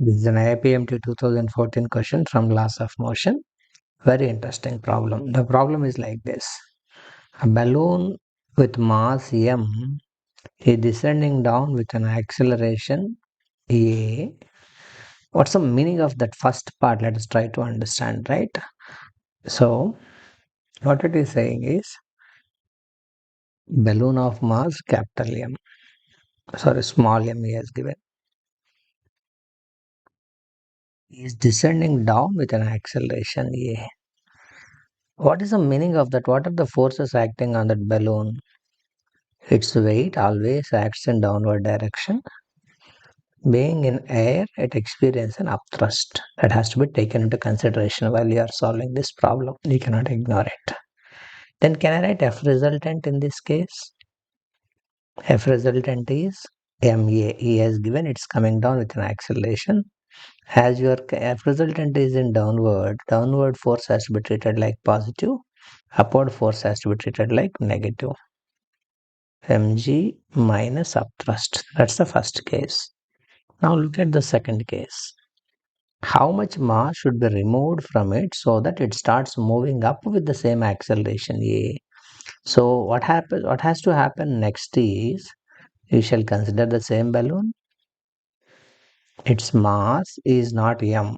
This is an IPMT 2014 question from Laws of Motion. Very interesting problem. The problem is like this. A balloon with mass m is descending down with an acceleration a. What's the meaning of that first part? Let us try to understand, right? So, what it is saying is balloon of mass capital M. Sorry, small m he has given. Is descending down with an acceleration a. What is the meaning of that? What are the forces acting on that balloon? Its weight always acts in downward direction. Being in air, it experiences an upthrust. That has to be taken into consideration while you are solving this problem. You cannot ignore it. Then can I write F resultant in this case? F resultant is MA. E has given it's coming down with an acceleration. As your F resultant is in downward force has to be treated like positive. Upward force has to be treated like negative. Mg minus upthrust. That's the first case. Now look at the second case. How much mass should be removed from it so that it starts moving up with the same acceleration A? So what happens? What has to happen next is you shall consider the same balloon. Its mass is not m.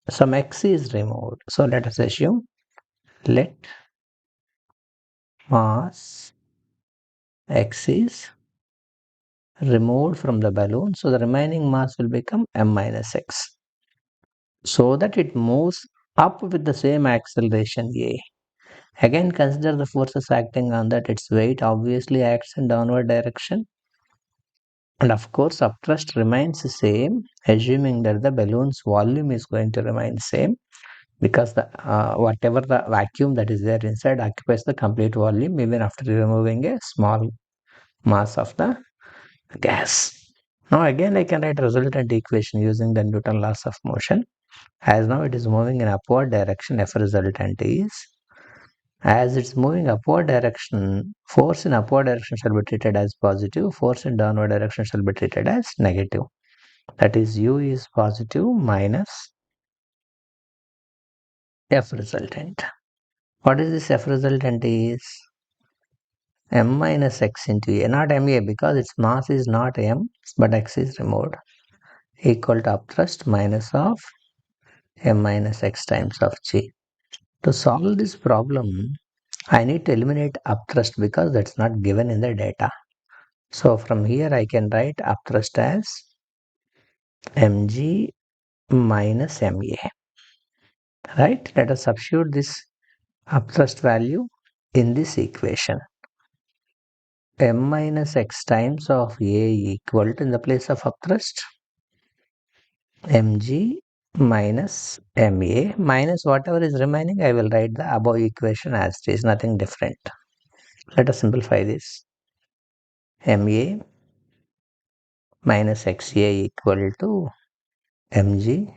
Some x is removed. So let us assume let mass x is removed from the balloon. So the remaining mass will become m minus x. So that it moves up with the same acceleration A. Again, consider the forces acting on that. Its weight obviously acts in downward direction. And of course, upthrust remains the same, assuming that the balloon's volume is going to remain same because the whatever the vacuum that is there inside occupies the complete volume even after removing a small mass of the gas. Now again, I can write resultant equation using the Newton laws of motion. As now it is moving in upward direction, F resultant is, as it's moving upward direction, force in upward direction shall be treated as positive, force in downward direction shall be treated as negative. That is U is positive minus F resultant. What is this F resultant is? M minus X into A, not MA because its mass is not M but X is removed, equal to upthrust minus of M minus X times of G. To solve this problem, I need to eliminate upthrust because that's not given in the data. So from here I can write upthrust as mg minus ma. Right? Let us substitute this upthrust value in this equation. M minus x times of a equal to, in the place of upthrust, mg minus ma minus whatever is remaining. I will write the above equation as it is, nothing different. Let us simplify this. Ma minus xa equal to mg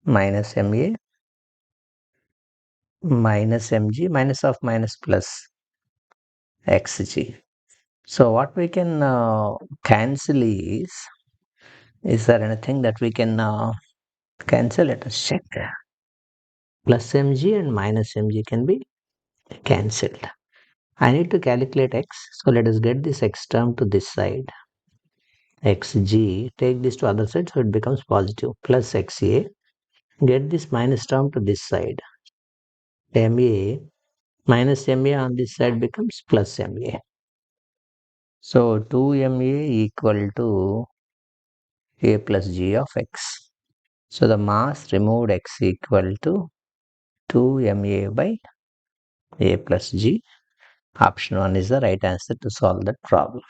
minus ma minus mg minus of minus plus xg. So what we can cancel is there anything that we can cancel? Let us check. Plus mg and minus mg can be cancelled. I need to calculate x, so let us get this x term to this side. Xg, take this to other side, so it becomes positive, plus xa. Get this minus term to this side. Ma minus ma on this side becomes plus ma. So 2ma equal to a plus g of x. So the mass removed x equal to 2ma by a plus g. Option 1 is the right answer to solve that problem.